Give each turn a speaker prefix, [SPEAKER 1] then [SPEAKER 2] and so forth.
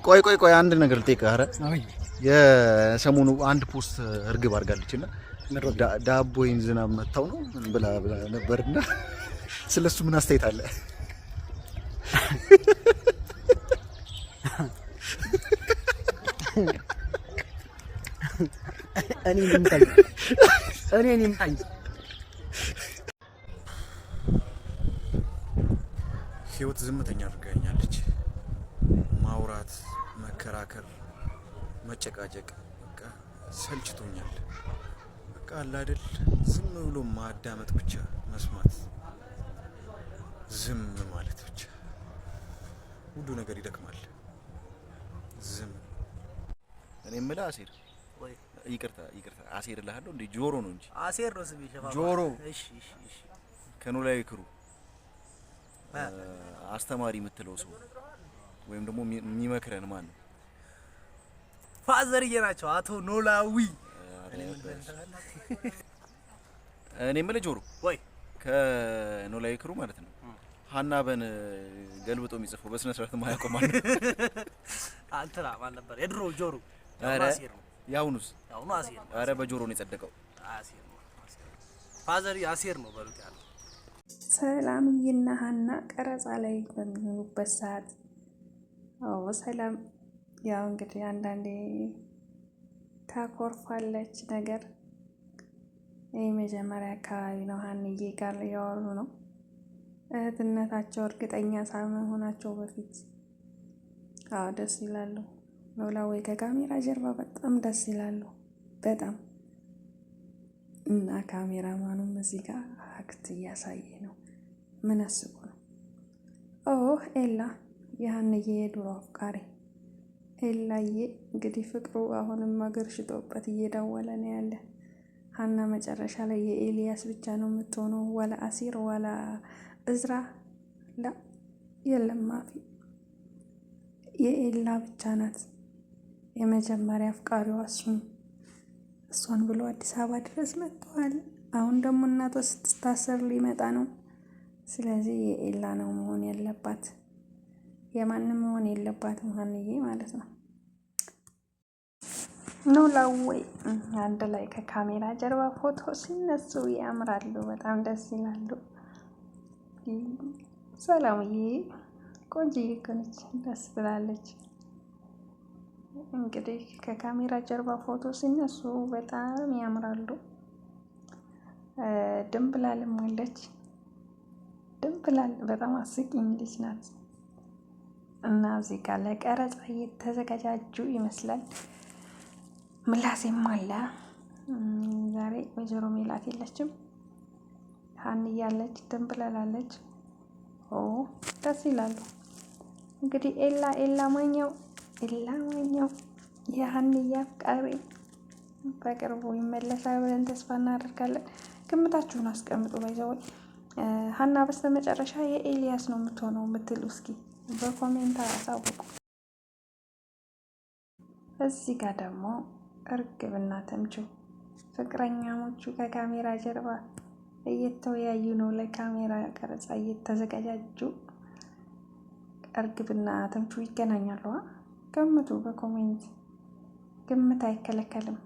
[SPEAKER 1] ቆይ አንድ ነገር ልጠይቅህ። ኧረ የሰሞኑ አንድ ፖስት እርግብ አድርጋለችና ዳቦ ወይን ዝናብ መታው ነው ብላ ነበርና ስለሱ ምን አስተያየት አለ?
[SPEAKER 2] እኔም ታይ
[SPEAKER 1] ህይወት ዝምተኛ አድርጋኛለች። ማውራት፣ መከራከር፣ መጨቃጨቅ በቃ ሰልችቶኛል። በቃ አለ አይደል ዝም ብሎ ማዳመጥ ብቻ መስማት፣ ዝም ማለት ብቻ ሁሉ ነገር ይደክማል። ዝም እኔ የምልህ አሴር
[SPEAKER 2] ወይ
[SPEAKER 1] ይቅርታ አሴር እልሃለሁ እንዴ ጆሮ ነው እንጂ
[SPEAKER 2] አሴር ነው ስሜ ሸፋፋ
[SPEAKER 1] ጆሮ።
[SPEAKER 2] እሺ
[SPEAKER 1] ከኖላዊ ክሩ አስተማሪ የምትለው ሰው ወይም ደግሞ የሚመክረን ማን ነው?
[SPEAKER 2] ፋዘርዬ ናቸው አቶ ኖላዊ።
[SPEAKER 1] እኔ የምልህ ጆሮ
[SPEAKER 2] ወይ
[SPEAKER 1] ከኖላዊ ክሩ ማለት ነው ሀናበን ገልብጦ የሚጽፈው በስነ ስርዓት ማያውቀው ማለት ነው።
[SPEAKER 2] አንተራ ማን ነበር የድሮ ጆሮ?
[SPEAKER 1] አረ
[SPEAKER 2] አሴር ነው።
[SPEAKER 1] ያውኑስ?
[SPEAKER 2] ያውኑ አሴር ነው።
[SPEAKER 1] አረ በጆሮ ነው የጸደቀው።
[SPEAKER 2] አሴር ነው። ፋዘር አሴር ነው በሉት ያለው።
[SPEAKER 3] ሰላምዬና ሀና ቀረጻ ላይ በሚሆኑበት ሰዓት ሰላም ያው እንግዲህ አንዳንዴ ታኮርፋለች ነገር። ይህ መጀመሪያ አካባቢ ነው ሀንዬ ጋር እያወሩ ነው። እህትነታቸው እርግጠኛ ሳይሆናቸው በፊት ደስ ይላሉ። ኖላዊ ከካሜራ ጀርባ በጣም ደስ ይላሉ በጣም እና ካሜራማኑም እዚህ ጋር አክት እያሳየ ነው። ምን አስቡ ነው? ኤላ የሀንዬ የድሮ አፍቃሪ ኤላዬ እንግዲህ ፍቅሩ አሁንም አገር ሽጦበት እየደወለ ነው ያለ። ሀና መጨረሻ ላይ የኤልያስ ብቻ ነው የምትሆነው፣ ወላ አሲር ወላ እዝራ ላ የለም ማፊ የኤላ ብቻ ናት የመጀመሪያ አፍቃሪዋ። እሷን ብሎ አዲስ አበባ ድረስ መጥተዋል። አሁን ደግሞ እናቷ ስትታሰር ሊመጣ ነው። ስለዚህ የኤላ ነው መሆን ያለባት፣ የማንም መሆን የለባትም ሀንዬ ማለት ነው። ኖላዊ አንድ ላይ ከካሜራ ጀርባ ፎቶ ሲነሱ ያምራሉ፣ በጣም ደስ ይላሉ። ሰላምዬ ቆንጆዬ እኮ ነች፣ ደስ ብላለች። እንግዲህ ከካሜራ ጀርባ ፎቶ ሲነሱ በጣም ያምራሉ። ድንብላልም አለች። ድንብላል በጣም አስቂኝ ልጅ ናት። እና እዚህ ጋር ለቀረጻ እየተዘጋጃጁ ይመስላል። ምላሴም አለ ዛሬ። ወይዘሮ ሜላት የለችም። ሀንዬ አለች፣ ድንብላል አለች። ደስ ይላሉ። እንግዲህ ኤላ ማኛው የሀንዬ አፍቃሪ በቅርቡ ይመለሳል ብለን ተስፋ እናደርጋለን። ግምታችሁን አስቀምጡ። ባይዘው ሀና በስተመጨረሻ የኤልያስ ነው የምትሆነው የምትሉ እስኪ በኮሜንት አሳውቁ። እዚህ ጋር ደግሞ እርግብና ተምቹ ፍቅረኛሞቹ ከካሜራ ጀርባ እየተወያዩ ነው። ለካሜራ ቀረጻ እየተዘጋጃጁ። እርግብና ተምቹ ይገናኛሉ። ገምቱ በኮሜንት። ግምት አይከለከልም።